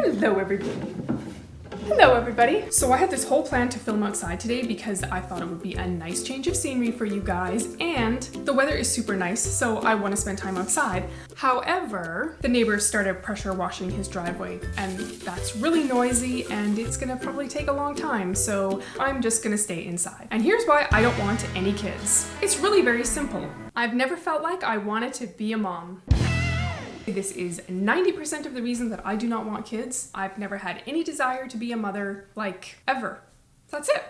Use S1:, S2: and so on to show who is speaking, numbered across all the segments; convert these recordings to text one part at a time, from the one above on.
S1: Hello everybody. Hello everybody. So I had this whole plan to film outside today because I thought it would be a nice change of scenery for you guys, and the weather is super nice, so I want to spend time outside. However, the neighbor started pressure washing his driveway, and that's really noisy and it's gonna probably take a long time, so I'm just gonna stay inside. And here's why I don't want any kids. It's really very simple. I've never felt like I wanted to be a mom. This is 90% of the reason that I do not want kids. I've never had any desire to be a mother, like, ever. That's it.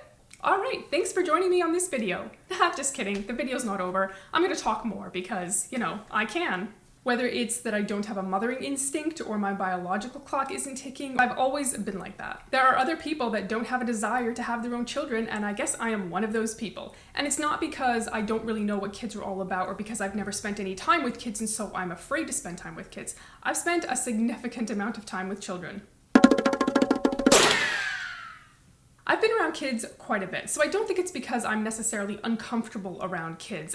S1: Alright, thanks for joining me on this video. Just kidding, the video's not over. I'm gonna talk more because, you know, I can. Whether it's that I don't have a mothering instinct or my biological clock isn't ticking, I've always been like that. There are other people that don't have a desire to have their own children, and I guess I am one of those people. And it's not because I don't really know what kids are all about or because I've never spent any time with kids and so I'm afraid to spend time with kids. I've spent a significant amount of time with children. I've been around kids quite a bit, so I don't think it's because I'm necessarily uncomfortable around kids.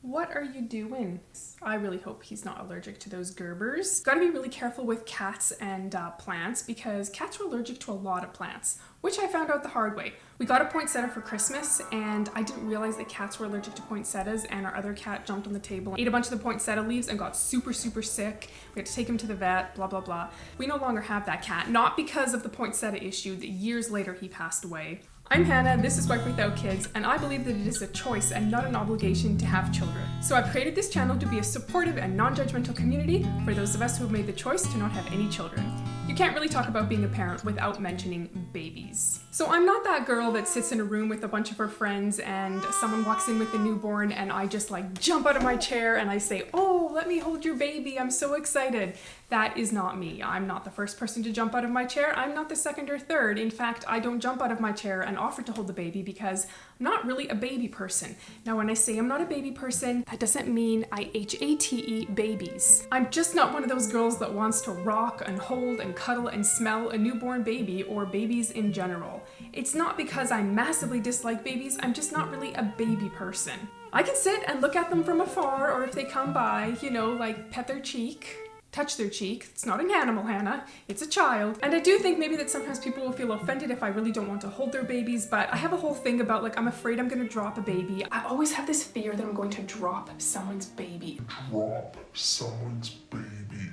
S1: What are you doing? I really hope he's not allergic to those Gerbers. Gotta be really careful with cats and plants because cats are allergic to a lot of plants, which I found out the hard way. We got a poinsettia for Christmas and I didn't realize that cats were allergic to poinsettias, and our other cat jumped on the table, ate a bunch of the poinsettia leaves and got super sick. We had to take him to the vet, blah blah blah. We no longer have that cat, not because of the poinsettia issue that years later he passed away. I'm Hannah, this is Wife Without Kids, and I believe that it is a choice and not an obligation to have children. So I've created this channel to be a supportive and non-judgmental community for those of us who have made the choice to not have any children. You can't really talk about being a parent without mentioning babies. So I'm not that girl that sits in a room with a bunch of her friends and someone walks in with a newborn and I just like jump out of my chair and I say, "Oh, let me hold your baby, I'm so excited." That is not me. I'm not the first person to jump out of my chair. I'm not the second or third. In fact, I don't jump out of my chair and offer to hold the baby because I'm not really a baby person. Now, when I say I'm not a baby person, that doesn't mean I HATE babies. I'm just not one of those girls that wants to rock and hold and cuddle and smell a newborn baby or babies in general. It's not because I massively dislike babies, I'm just not really a baby person. I can sit and look at them from afar, or if they come by, you know, like pet their cheek. Touch their cheek. It's not an animal, Hannah. It's a child. And I do think maybe that sometimes people will feel offended if I really don't want to hold their babies, but I have a whole thing about like, I'm afraid I'm gonna drop a baby. I always have this fear that I'm going to drop someone's baby.
S2: Drop someone's baby.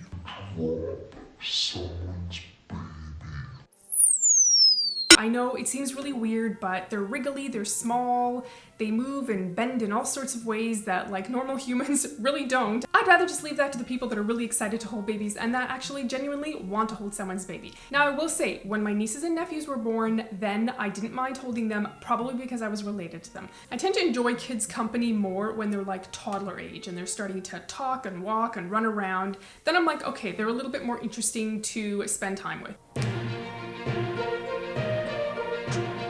S2: Drop someone's baby.
S1: I know it seems really weird, but they're wriggly, they're small, they move and bend in all sorts of ways that like normal humans really don't. I'd rather just leave that to the people that are really excited to hold babies and that actually genuinely want to hold someone's baby. Now I will say, when my nieces and nephews were born, then I didn't mind holding them, probably because I was related to them. I tend to enjoy kids' company more when they're like toddler age and they're starting to talk and walk and run around. Then I'm like, okay, they're a little bit more interesting to spend time with.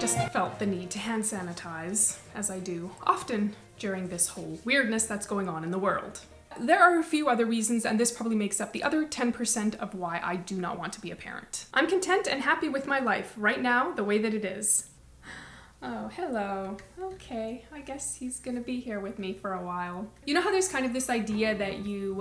S1: Just felt the need to hand sanitize, as I do often during this whole weirdness that's going on in the world. There are a few other reasons, and this probably makes up the other 10% of why I do not want to be a parent. I'm content and happy with my life right now, the way that it is. Oh, hello. Okay, I guess he's gonna be here with me for a while. You know how there's kind of this idea that you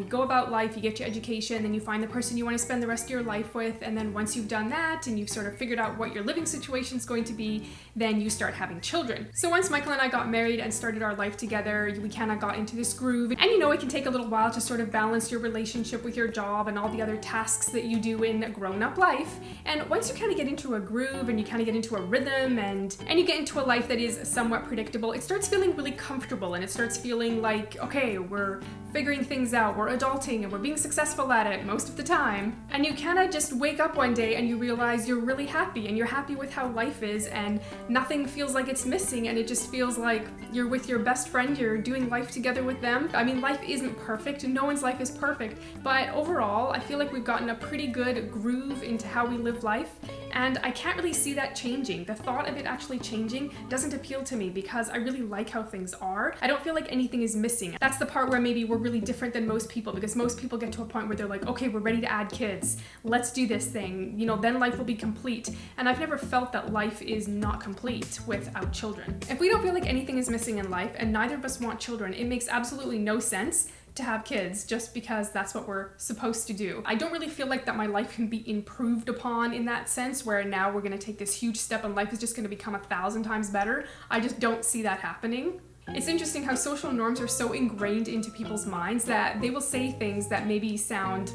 S1: go about life, you get your education, then you find the person you want to spend the rest of your life with, and then once you've done that and you've sort of figured out what your living situation's going to be, then you start having children. So once Michael and I got married and started our life together, we kind of got into this groove. And you know, it can take a little while to sort of balance your relationship with your job and all the other tasks that you do in grown-up life. And once you kind of get into a groove and you kind of get into a rhythm and you get into a life that is somewhat predictable, it starts feeling really comfortable and it starts feeling like, okay, we're figuring things out, we're adulting and we're being successful at it most of the time. And you kind of just wake up one day and you realize you're really happy and you're happy with how life is and nothing feels like it's missing, and it just feels like you're with your best friend, you're doing life together with them. I mean, life isn't perfect, no one's life is perfect, but overall I feel like we've gotten a pretty good groove into how we live life, and I can't really see that changing. The thought of it actually changing doesn't appeal to me because I really like how things are. I don't feel like anything is missing. That's the part where maybe we're really different than most people, because most people get to a point where they're like, okay, we're ready to add kids. Let's do this thing. You know, then life will be complete. And I've never felt that life is not complete without children. If we don't feel like anything is missing in life and neither of us want children, it makes absolutely no sense to have kids just because that's what we're supposed to do. I don't really feel like that my life can be improved upon in that sense, where now we're going to take this huge step and life is just going to become 1,000 times better. I just don't see that happening. It's interesting how social norms are so ingrained into people's minds that they will say things that maybe sound,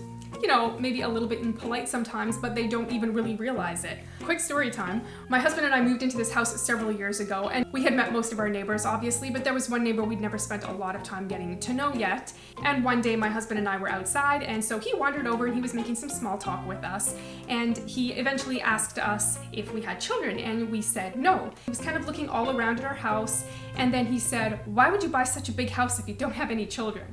S1: maybe a little bit impolite sometimes, but they don't even really realize it. Quick story time. My husband and I moved into this house several years ago, and we had met most of our neighbors, obviously, but there was one neighbor we'd never spent a lot of time getting to know yet. And one day my husband and I were outside, and so he wandered over and he was making some small talk with us, and he eventually asked us if we had children, and we said no. He was kind of looking all around at our house, and then he said, "Why would you buy such a big house if you don't have any children?"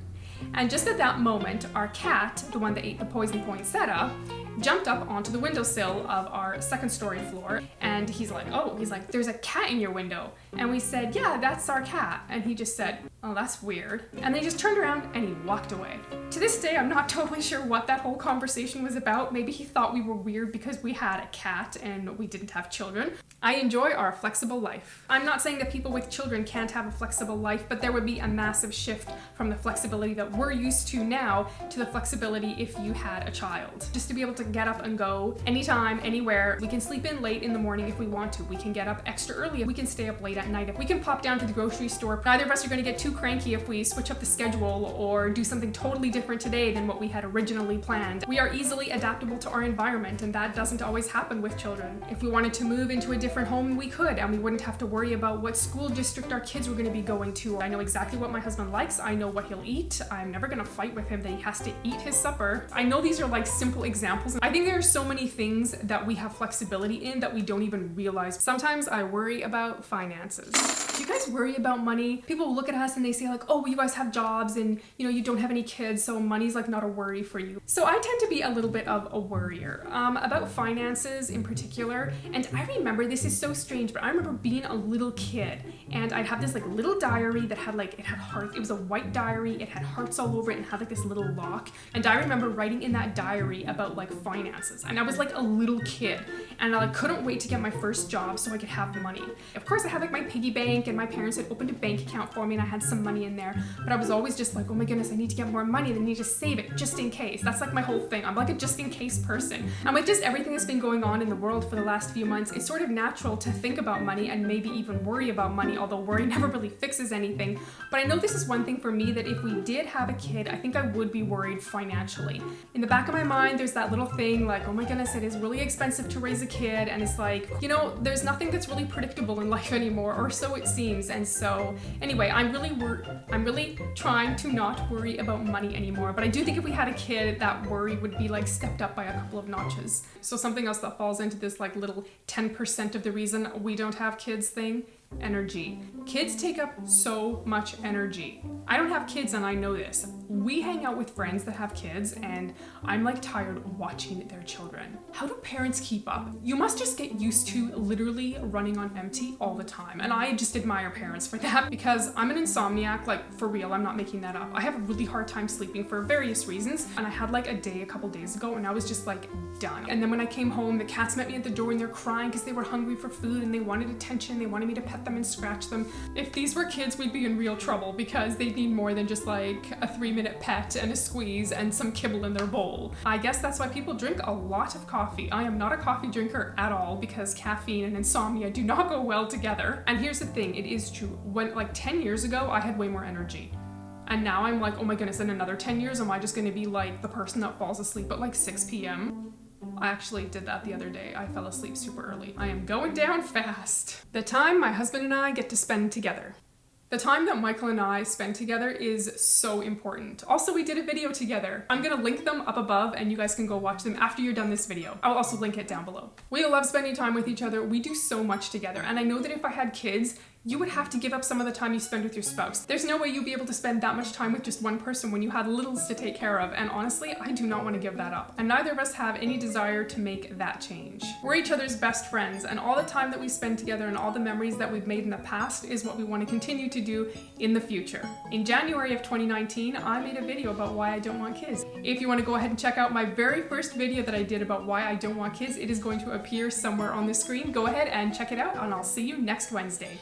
S1: And just at that moment, our cat, the one that ate the poison poinsettia, jumped up onto the windowsill of our second-story floor, and he's like, "There's a cat in your window." And we said, "Yeah, that's our cat." And he just said, "Oh, that's weird." And then he just turned around and he walked away. To this day, I'm not totally sure what that whole conversation was about. Maybe he thought we were weird because we had a cat and we didn't have children. I enjoy our flexible life. I'm not saying that people with children can't have a flexible life, but there would be a massive shift from the flexibility that we're used to now to the flexibility if you had a child. Just to be able to get up and go anytime, anywhere. We can sleep in late in the morning if we want to. We can get up extra early if we can stay up late at night. If we can pop down to the grocery store. Neither of us are going to get too cranky if we switch up the schedule or do something totally different today than what we had originally planned. We are easily adaptable to our environment, and that doesn't always happen with children. If we wanted to move into a different home, we could, and we wouldn't have to worry about what school district our kids were going to be going to. I know exactly what my husband likes. I know what he'll eat. I'm never going to fight with him that he has to eat his supper. I know these are like simple examples. I think there are so many things that we have flexibility in that we don't even realize. Sometimes I worry about finances. Do you guys worry about money? People look at us and they say like, "Oh, well, you guys have jobs and you don't have any kids, so money's like not a worry for you." So I tend to be a little bit of a worrier about finances in particular. And I remember, this is so strange, but I remember being a little kid and I'd have this like little diary that had it had hearts. It was a white diary. It had hearts all over it and had like this little lock. And I remember writing in that diary about like finances. And I was like a little kid and I couldn't wait to get my first job so I could have money. Of course, I had like my piggy bank and my parents had opened a bank account for me and I had some money in there. But I was always just like, "Oh my goodness, I need to get more money and I need to save it just in case." That's like my whole thing. I'm like a just in case person. And with just everything that's been going on in the world for the last few months, it's sort of natural to think about money and maybe even worry about money, although worry never really fixes anything. But I know this is one thing for me, that if we did have a kid, I think I would be worried financially. In the back of my mind, there's that little thing like, "Oh my goodness, it is really expensive to raise a kid." And it's like, there's nothing that's really predictable in life anymore, or so it seems. And so anyway, I'm really trying to not worry about money anymore. But I do think if we had a kid, that worry would be like stepped up by a couple of notches. So something else that falls into this like little 10% of the reason we don't have kids thing: energy. Kids take up so much energy. I don't have kids and I know this. We hang out with friends that have kids and I'm like tired watching their children. How do parents keep up? You must just get used to literally running on empty all the time. And I just admire parents for that, because I'm an insomniac, like for real, I'm not making that up. I have a really hard time sleeping for various reasons. And I had like a couple days ago and I was just like done. And then when I came home, the cats met me at the door and they're crying because they were hungry for food and they wanted attention. They wanted me to pet them and scratch them. If these were kids, we'd be in real trouble, because they need more than just like a 3-minute pet and a squeeze and some kibble in their bowl. I guess that's why people drink a lot of coffee. I am not a coffee drinker at all, because caffeine and insomnia do not go well together. And here's the thing, it is true. When like 10 years ago, I had way more energy. And now I'm like, oh my goodness, in another 10 years, am I just gonna be like the person that falls asleep at like 6 p.m.? I actually did that the other day. I fell asleep super early. I am going down fast. The time my husband and I get to spend together. The time that Michael and I spend together is so important. Also, we did a video together. I'm gonna link them up above and you guys can go watch them after you're done this video. I'll also link it down below. We love spending time with each other. We do so much together. And I know that if I had kids, you would have to give up some of the time you spend with your spouse. There's no way you'd be able to spend that much time with just one person when you had littles to take care of. And honestly, I do not want to give that up. And neither of us have any desire to make that change. We're each other's best friends, and all the time that we spend together and all the memories that we've made in the past is what we want to continue to do in the future. In January of 2019, I made a video about why I don't want kids. If you want to go ahead and check out my very first video that I did about why I don't want kids, it is going to appear somewhere on the screen. Go ahead and check it out, and I'll see you next Wednesday.